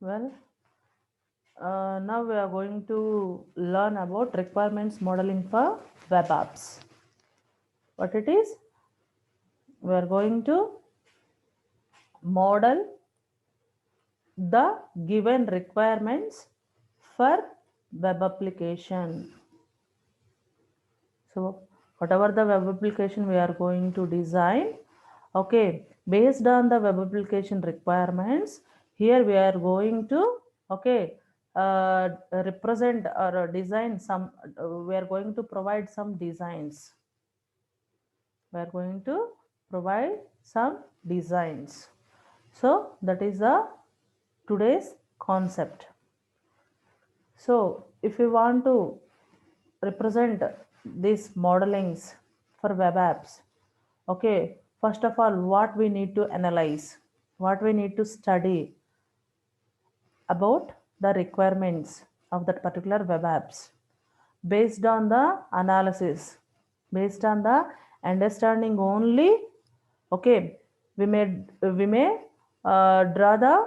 Well, now we are going to learn about requirements modeling for web apps. What it is? We are going to model the given requirements for web application. So whatever the web application we are going to design, okay, based on the web application requirements, here we are going to, okay, represent or design some, we are going to provide some designs. We are going to provide some designs. So that is the today's concept. So if you want to represent these modelings for web apps, okay, first of all, what we need to analyze, what we need to study about the requirements of that particular web apps. Based on the analysis, based on the understanding only, okay, we may draw the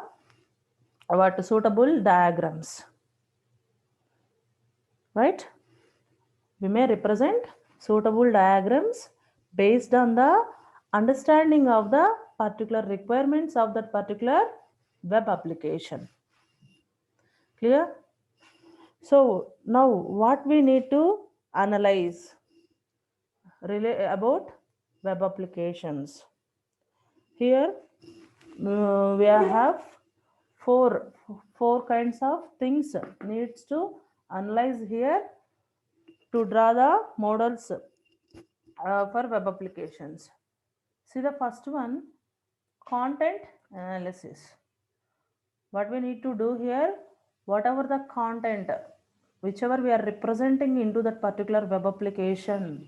what suitable diagrams, right? We may represent suitable diagrams based on the understanding of the particular requirements of that particular web application. Clear? So now what we need to analyze about web applications. Here we have four four kinds of things needs to analyze here to draw the models for web applications. See the first one, content analysis. What we need to do here, whatever the content, whichever we are representing into that particular web application,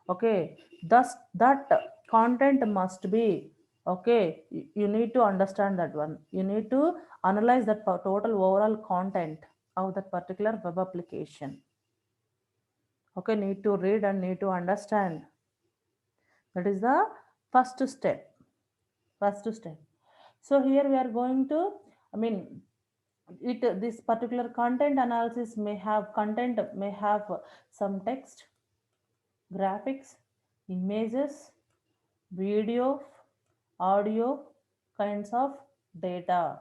okay, thus that content must be, okay, you need to understand that one. You need to analyze that total overall content of that particular web application. Okay, need to read and need to understand. That is the first step. First step. So here we are going to, I mean, this particular content analysis may have content, may have some text, graphics, images, video, audio, kinds of data,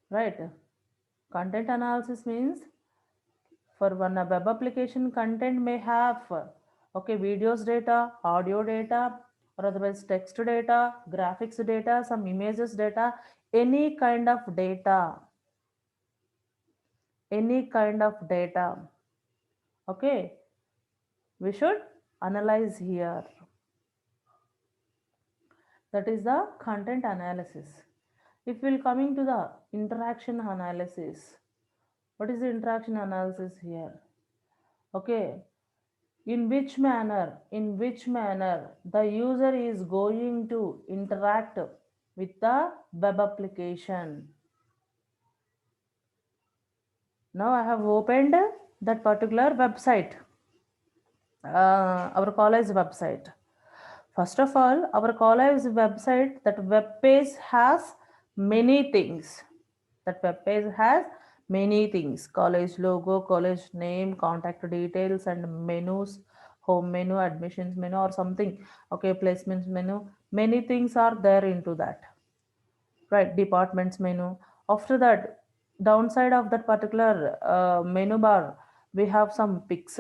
right? Content analysis means for one web application, content may have, okay, videos data, audio data, or otherwise text data, graphics data, some images data, any kind of data, any kind of data, okay, we should analyze here. That is the content analysis. If we'll coming to the interaction analysis, what is the interaction analysis here? Okay, in which manner the user is going to interact with the web application. Now I have opened that particular website, our college website. First of all, our college website, that web page has many things. That web page has many things. College logo, college name, contact details, and menus, home menu, admissions menu, or something. Okay, placements menu. Many things are there into that. Right, departments menu. After that, downside of that particular menu bar, we have some pics.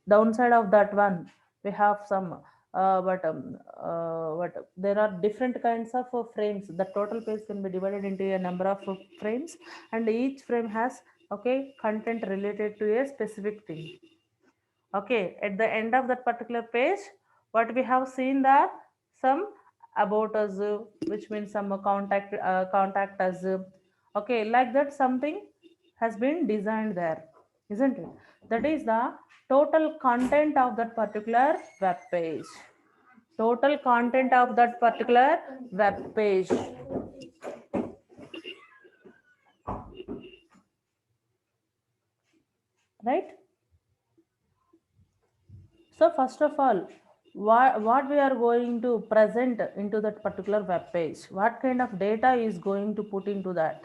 Downside of that one, we have some but there are different kinds of frames. The total page can be divided into a number of frames, and each frame has, okay, content related to a specific thing. Okay, at the end of that particular page, what we have seen that some about us, which means some contact us, okay, like that something has been designed there, isn't it? That is the total content of that particular web page. Total content of that particular web page, right? So first of all, what we are going to present into that particular web page, what kind of data is going to put into that.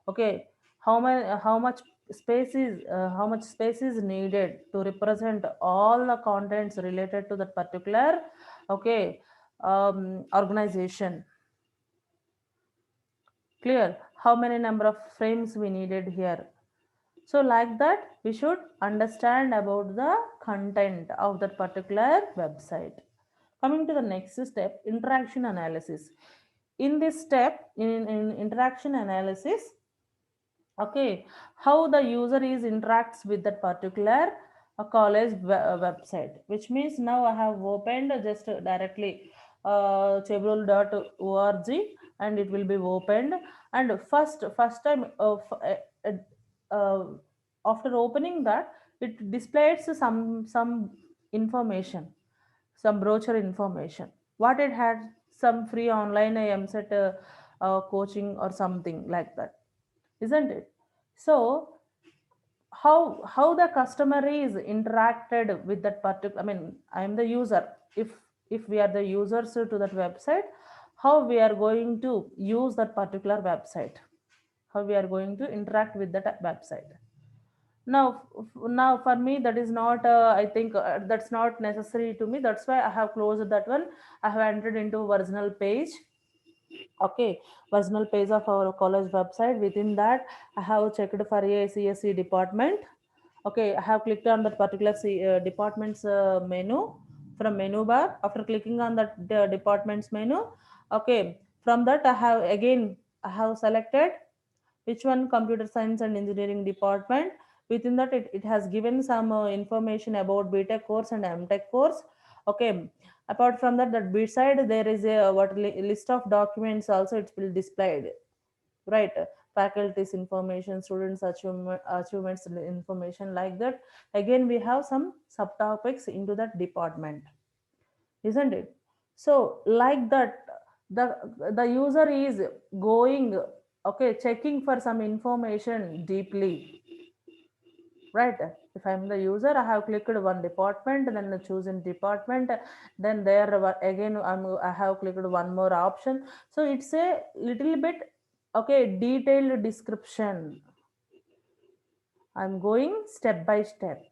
Okay, how much space is needed to represent all the contents related to that particular, okay, organization. Clear? How many number of frames we needed here. So like that, we should understand about the content of that particular website. Coming to the next step, interaction analysis. In this step, in interaction analysis, okay, how the user is interacts with that particular college website, which means now I have opened just directly chebrul.org, and it will be opened. And first time uh, after opening that, it displays some information, some brochure information. What it had, some free online MSET coaching or something like that, isn't it? So how the customer is interacted with that particular, I mean, I am the user. If we are the users to that website, how we are going to use that particular website, how we are going to interact with that website. Now for me that is not, I think that's not necessary to me. That's why I have closed that one. I have entered into original page. Okay, personal page of our college website. Within that, I have checked for a CSE department. Okay, I have clicked on that particular department's menu from menu bar. After clicking on that department's menu, okay, from that I have selected which one, computer science and engineering department. Within that, it has given some information about BTech course and MTech course. Okay, apart from that, that beside there is a list of documents also, it will displayed, right? Faculties information, students achievements information, like that. Again we have some subtopics into that department, isn't it? So like that, the the user is going, okay, checking for some information deeply, right? If I'm the user, I have clicked one department, then chosen department, then there again I have clicked one more option. So it's a little bit, okay, detailed description. I'm going step by step,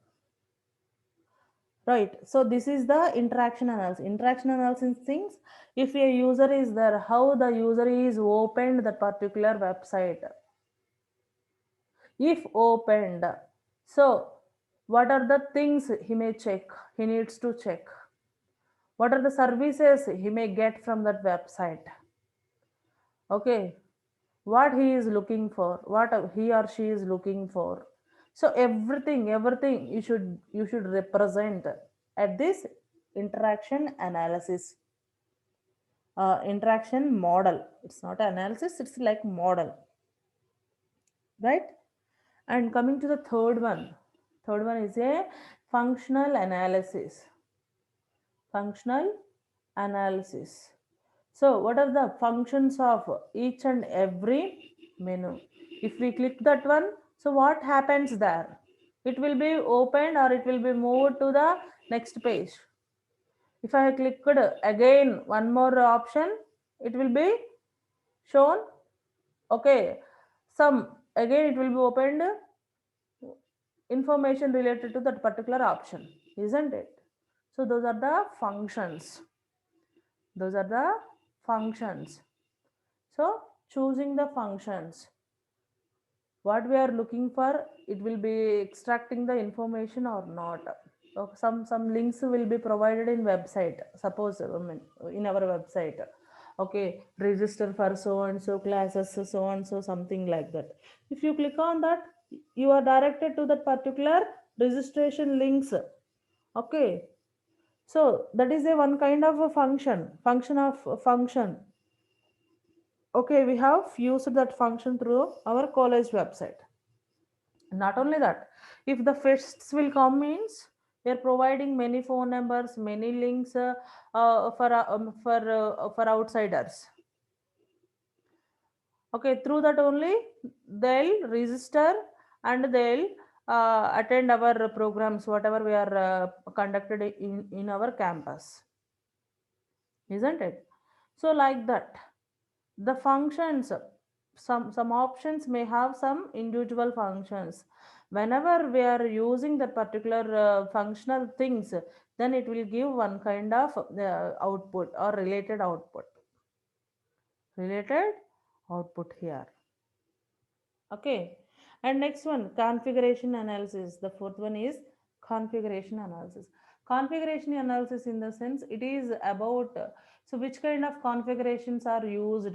right? So this is the interaction analysis things. If a user is there, how the user is opened that particular website, if opened, so what are the things he may check, he needs to check, what are the services he may get from that website. Okay, what he is looking for, what he or she is looking for. So everything you should represent at this interaction analysis, interaction model. It's not analysis, it's like model, right? And coming to the third one is a functional analysis. Functional analysis. So what are the functions of each and every menu? If we click that one, so what happens there? It will be opened or it will be moved to the next page. If I click again one more option, it will be shown. Okay, some again it will be opened information related to that particular option, isn't it? So those are the functions. Those are the functions. So choosing the functions, what we are looking for, it will be extracting the information or not. So some links will be provided in website. Suppose, I mean, in our website, okay, register for so and so classes, so and so, something like that. If you click on that, you are directed to that particular registration links. Okay, so that is a one kind of a function of a function. Okay, we have used that function through our college website. Not only that, if the fests will come means we are providing many phone numbers, many links for outsiders. Okay, through that only they'll register and they'll attend our programs, whatever we are conducted in our campus. isn't it? So like that, the functions, some options may have some individual functions. Whenever we are using that particular functional things, then it will give one kind of output or related output here. Okay. And next one, configuration analysis. The fourth one is configuration analysis. Configuration analysis, in the sense, it is about so which kind of configurations are used,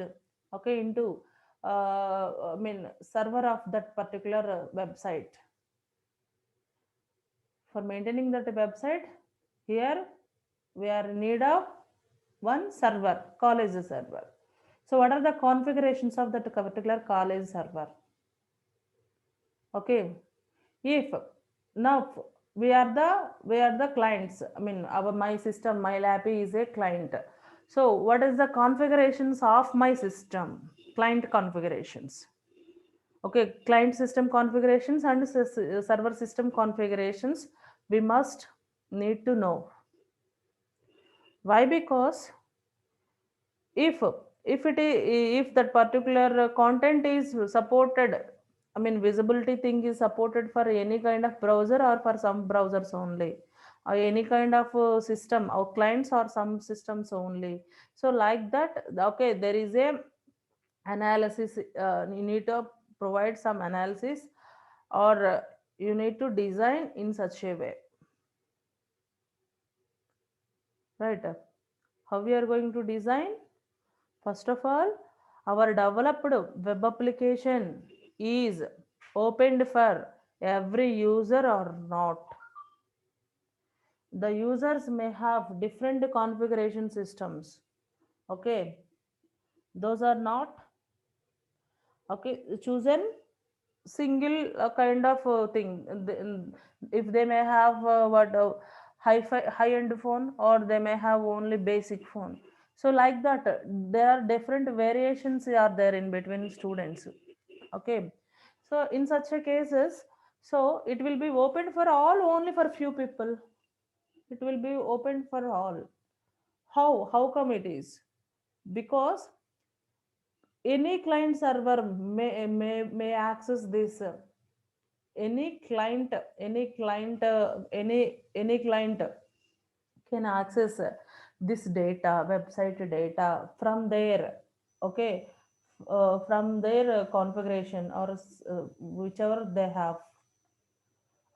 okay, into I mean server of that particular website. For maintaining that website, here we are in need of one server, college server. So what are the configurations of that particular college server? Okay, if now we are the clients, I mean our my system, my lab is a client. So what is the configurations of my system? Client configurations. Okay, client system configurations and server system configurations we must need to know. Why? Because if if that particular content is supported, I mean visibility thing is supported for any kind of browser or for some browsers only, or any kind of system or clients or some systems only. So like that, okay, there is a analysis, you need to provide some analysis, or you need to design in such a way, right? How we are going to design? First of all, our developed web application is opened for every user or not. The users may have different configuration systems. Okay, those are not okay. Chosen single kind of thing. If they may have what high end phone, or they may have only basic phone. So like that, there are different variations are there in between students. Okay, so in such a cases, so it will be open for all, only for few people. It will be open for all. How come it is? Because any client server may access this, any client, any client can access this data, website data, from their, okay, from their configuration, or whichever they have.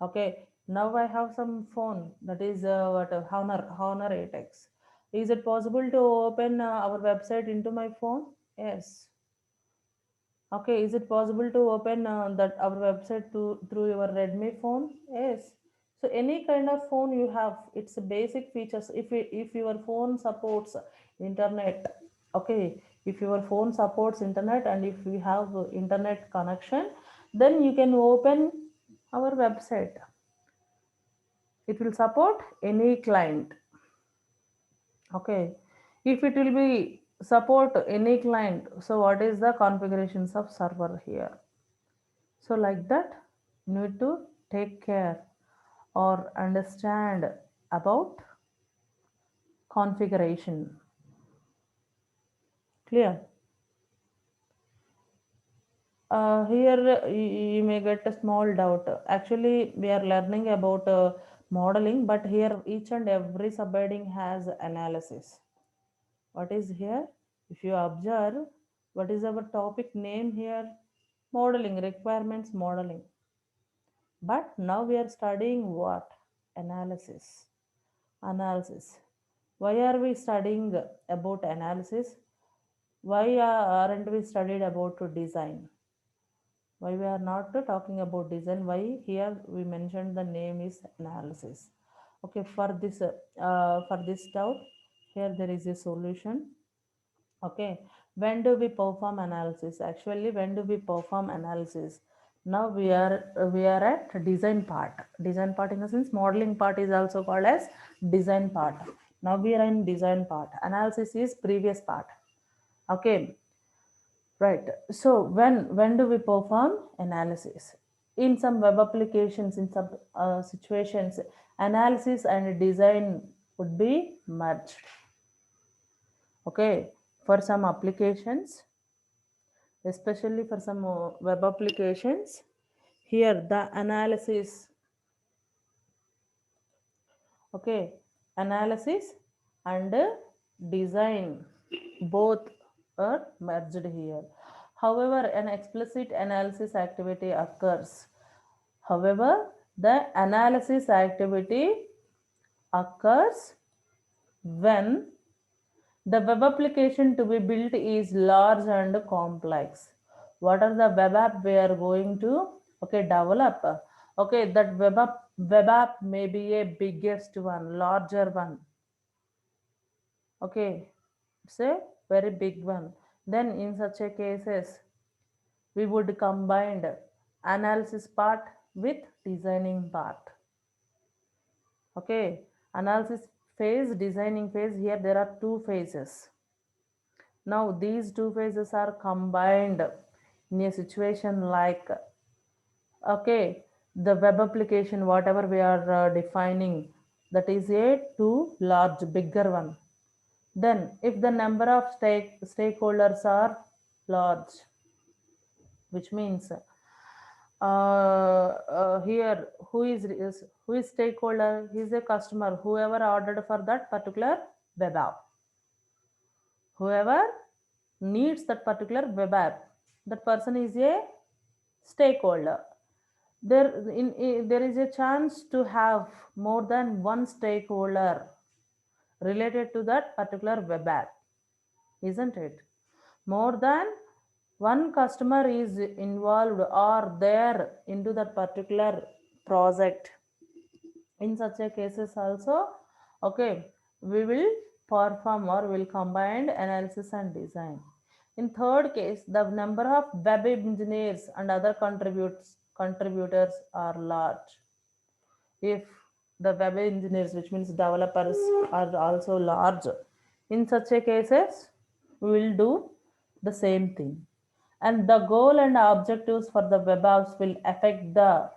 Okay, now I have some phone that is what Honor 8X. Is it possible to open our website into my phone? Yes. Okay, is it possible to open that our website through your Redmi phone? Yes. So any kind of phone you have, it's a basic features. If your phone supports internet, okay, if your phone supports internet, and if you have internet connection, then you can open our website. It will support any client. Okay, if it will be support any client, so what is the configurations of server here? So like that, you need to take care or understand about configuration. Clear? Here you may get a small doubt. Actually, we are learning about modeling, but here each and every subheading has analysis. What is here? If you observe, what is our topic name here? Modeling, requirements modeling. But now we are studying what? Analysis. Analysis. Why are we studying about analysis? Why aren't we studied about to design? Why we are not talking about design? Why here we mentioned the name is analysis? Okay, for this doubt, here there is a solution. Okay, when do we perform analysis? Actually, when do we perform analysis? Now we are at design part. Design part, in the sense, modeling part is also called as design part. Now we are in design part. Analysis is previous part. Okay, right. So when do we perform analysis? In some web applications, in some situations, analysis and design would be merged. Okay, for some applications, especially for some web applications, here the analysis, okay, analysis and design both are merged here. However, an explicit analysis activity occurs. However, the analysis activity occurs when the web application to be built is large and complex. What are the web app we are going to develop? Okay, that web app may be a biggest one, larger one. Okay, it's a very big one. Then in such a cases, we would combine analysis part with designing part. Okay, analysis phase, designing phase. Here there are two phases. Now these two phases are combined in a situation like, okay, the web application, whatever we are defining, that is a too large, bigger one. Then if the number of stakeholders are large, which means here who is stakeholder? He is a customer, whoever ordered for that particular web app, whoever needs that particular web app, that person is a stakeholder. There is a chance to have more than one stakeholder related to that particular web app, isn't it? More than one customer is involved or there into that particular project. In such a cases also, okay, we will perform or will combine analysis and design. In third case, the number of web engineers and other contributors are large. If the web engineers, which means developers, are also large, in such a cases we will do the same thing, and the goal and objectives for the web apps will affect the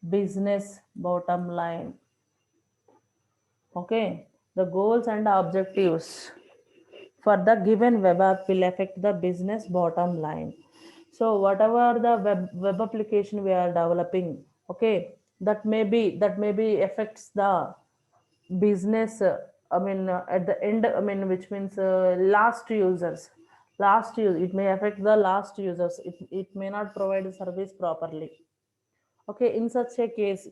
business bottom line. Okay, the goals and objectives for the given web app will affect the business bottom line. So whatever the web application we are developing, okay, that may be affects the business. At the end, which means it may affect the last users. It may not provide the service properly. Okay, in such a case,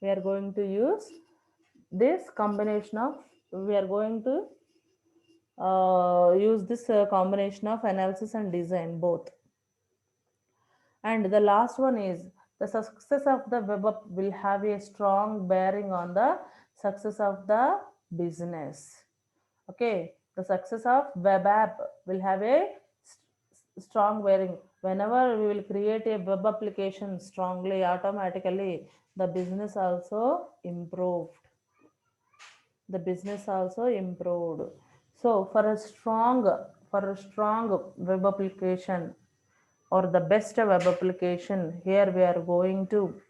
we are going to use this combination of we are going to use this combination of analysis and design both. And the last one is the success of the web app will have a strong bearing on the success of the business. Okay, the success of web app will have a strong bearing. Whenever we will create a web application strongly, automatically the business also improved. The business also improved. So for a strong web application or the best web application, here we are going to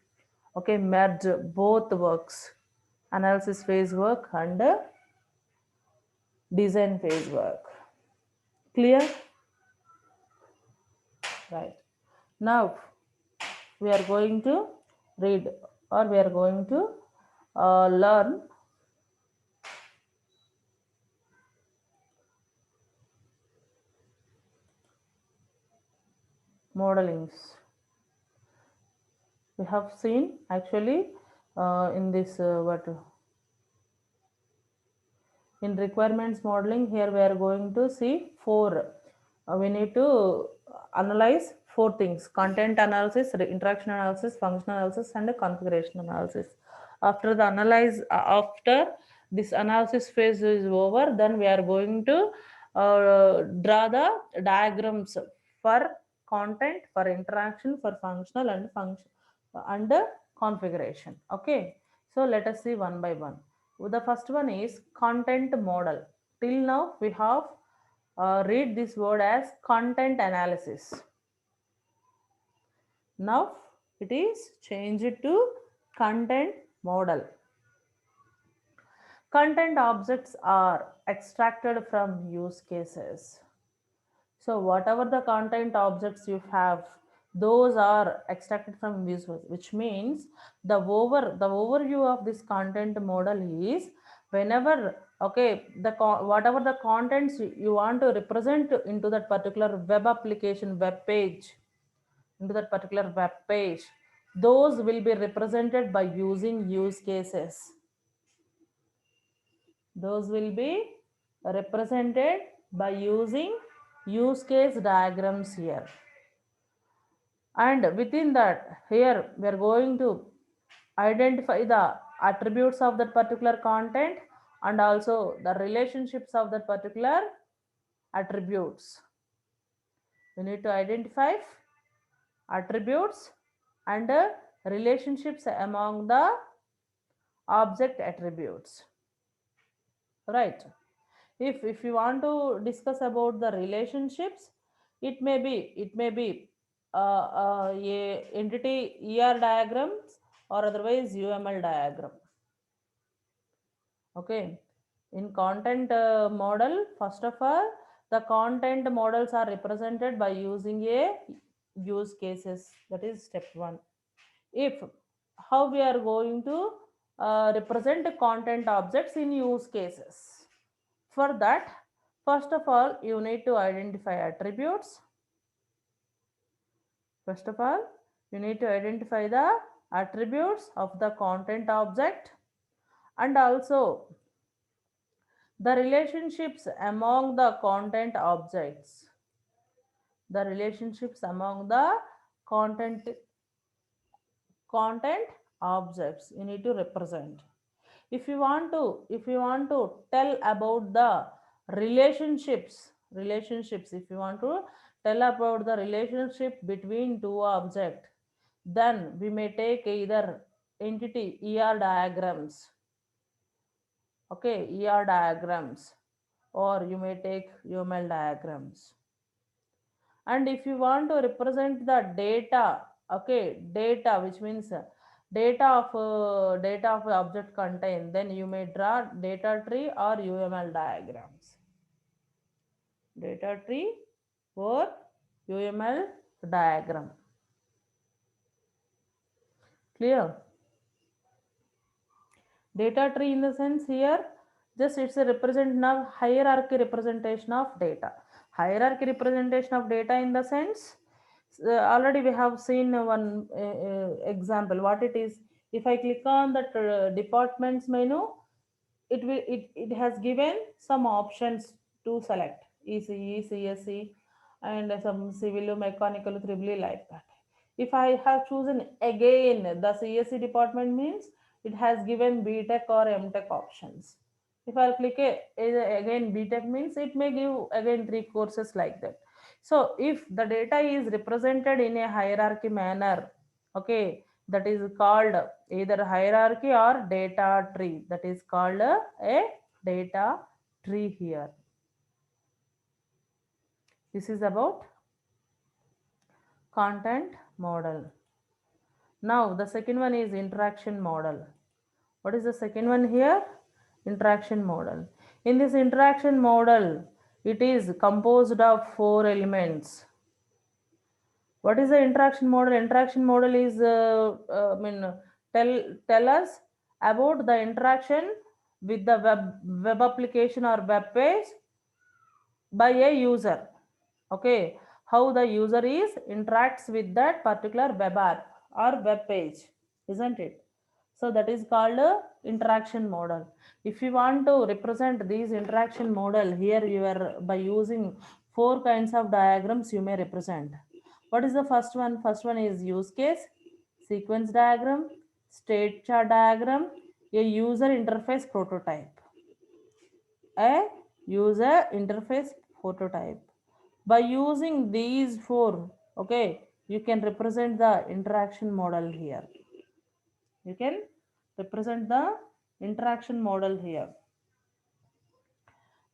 merge both works, analysis phase work and design phase work. Clear? Right. Now we are going to read, or we are going to learn modelings. We have seen actually in this in requirements modeling, here we are going to see four. We need to analyze four things: content analysis, interaction analysis, function analysis, and configuration analysis. After the after this analysis phase is over, then we are going to draw the diagrams for content, for interaction, for functional and function and configuration. Okay, so let us see one by one. The first one is content model. Till now we have read this word as content analysis. Now it is changed to content model. Content objects are extracted from use cases. So whatever the content objects you have, those are extracted from visuals, which means the overview of this content model is whenever, okay, whatever the contents you want to represent into that particular web application, web page, into that particular web page, those will be represented by using use cases. Those will be represented by using use case diagrams here. And within that, here we are going to identify the attributes of that particular content and also the relationships of that particular attributes. We need to identify attributes and relationships among the object attributes, right? If you want to discuss about the relationships, it may be a entity er diagrams or otherwise uml diagram. Okay, in content model, first of all, the content models are represented by using a use cases. That is step one. If how we are going to represent content objects in use cases. For that, first of all, you need to identify attributes. First of all, you need to identify the attributes of the content object and also the relationships among the content objects. The relationships among the content objects you need to represent. If you want to tell about the relationships, if you want to tell about the relationship between two objects, then we may take either entity er diagrams. Okay, er diagrams, or you may take uml diagrams. And if you want to represent the data, okay, data, which means data of object contain, then you may draw data tree or uml diagrams. Data tree or uml diagram. Clear? Data tree in the sense here, just it's a representation of hierarchy representation of data. Hierarchy representation of data in the sense, already we have seen one example what it is. If I click on that departments menu, it has given some options to select ECE, CSE, and some civil, mechanical, triple E, like that. If I have chosen again the CSE department, means it has given BTech or MTech options. If I click again BTech, means it may give again three courses like that. So if the data is represented in a hierarchy manner, okay, that is called either hierarchy or data tree. That is called a data tree here. This is about content model. Now the second one is interaction model. What is the second one here? Interaction model. In this interaction model, it is composed of four elements. What is the interaction model? Interaction model is tell us about the interaction with the web application or web page by a user. Okay, how the user is interacts with that particular web app or web page, isn't it? So that is called a interaction model. If you want to represent these interaction model here, you are by using four kinds of diagrams you may represent. What is the first one? First one is use case, sequence diagram, state chart diagram, a user interface prototype. A user interface prototype. By using these four, okay, you can represent the interaction model here. You can represent the interaction model here.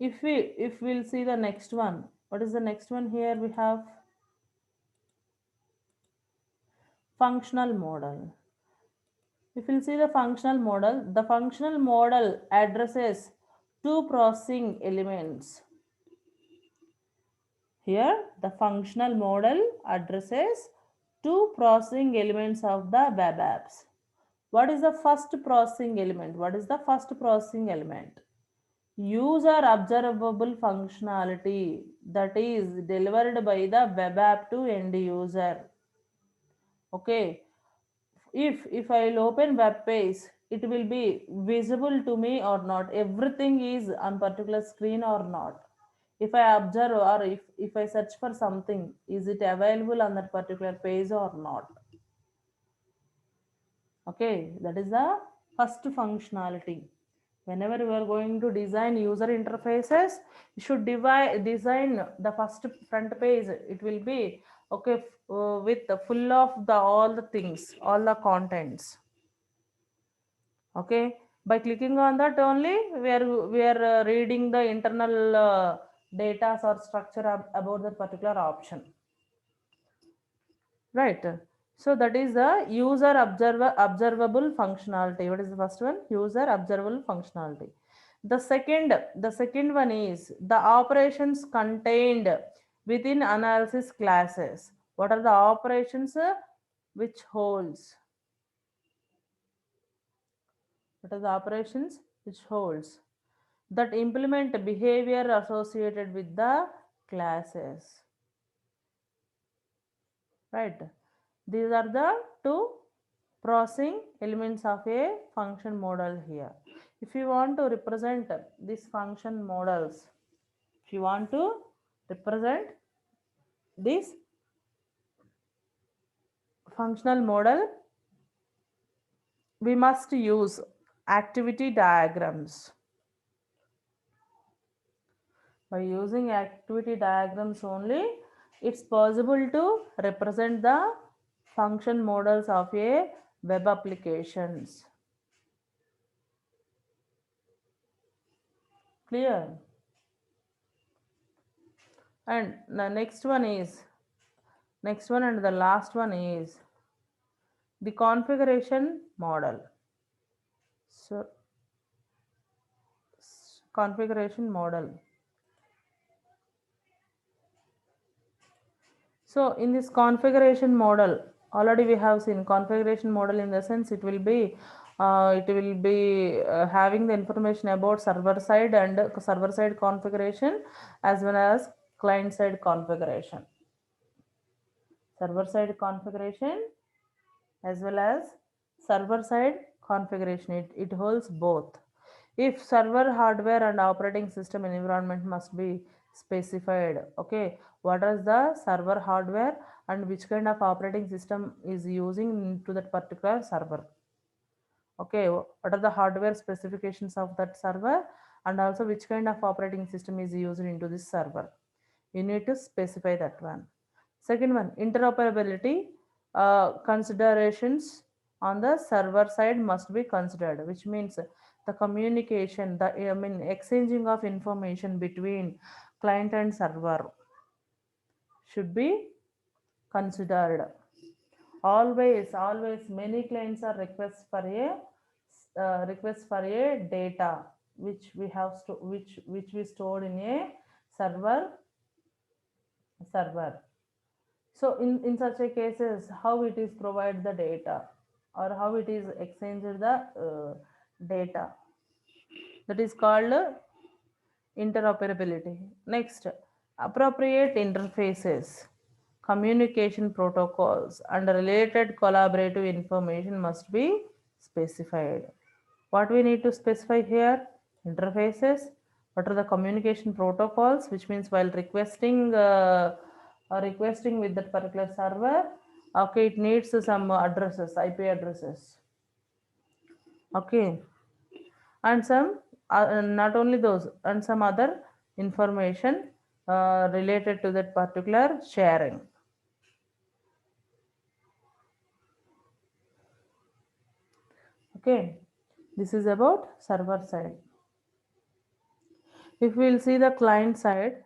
If we'll see the next one, what is the next one here? We have functional model. If you see the functional model addresses two processing elements. Here, the functional model addresses two processing elements of the web apps. What is the first processing element? What is the first processing element? User observable functionality that is delivered by the web app to end user. Okay, if I'll open web page, it will be visible to me or not, everything is on particular screen or not. If I observe or if I search for something, is it available on that particular page or not? Okay, that is the first functionality. Whenever you are going to design user interfaces, you should design the first front page. It will be okay with the full of the all the things, all the contents. Okay, by clicking on that only, we are reading the internal data or structure about that particular option. Right. So that is the observable functionality. What is the first one? User observable functionality. The second one is the operations contained within analysis classes. What are the operations which holds? What are the operations which holds? That implement behavior associated with the classes. Right. These are the two processing elements of a function model here. If you want to represent these function models, if you want to represent this functional model, we must use activity diagrams. By using activity diagrams only, it's possible to represent the function models of a web applications. Clear? And the next one and the last one is the configuration model. So configuration model. So in this configuration model, already we have seen configuration model in the sense it will be having the information about server side and server side configuration as well as client side configuration. Server side configuration as well as server side configuration. It holds both. If server hardware and operating system environment must be specified, okay, what is the server hardware and which kind of operating system is using to that particular server? Okay, what are the hardware specifications of that server and also which kind of operating system is used into this server? You need to specify that one. Second one, interoperability considerations on the server side must be considered, which means the communication, exchanging of information between client and server should be considered. Always, many clients are request for a data which we have which we stored in a server. So in such a cases, how it is provide the data or how it is exchanged the data, that is called interoperability. Next, appropriate interfaces, communication protocols and related collaborative information must be specified. What we need to specify here? Interfaces. What are the communication protocols? Which means while requesting with that particular server, okay, it needs some addresses, IP addresses. Okay, and some not only those, and some other information related to that particular sharing. Okay, this is about server side. If we'll see the client side,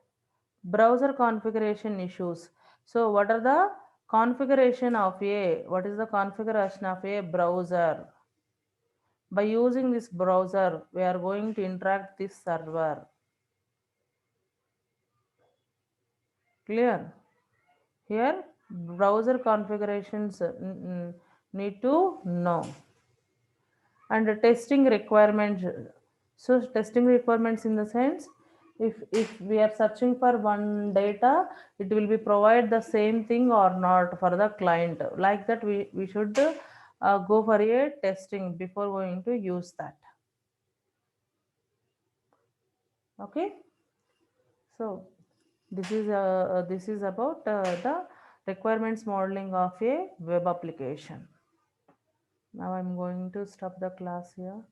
browser configuration issues. So what are the configuration of a, what is the configuration of a browser? By using this browser, we are going to interact this server. Clear? Here, browser configurations need to know. And the testing requirements. So testing requirements in the sense, if we are searching for one data, it will be provide the same thing or not for the client. Like that, we should go for a testing before going to use that. Okay. So this is about the requirements modeling of a web application. Now I'm going to stop the class here.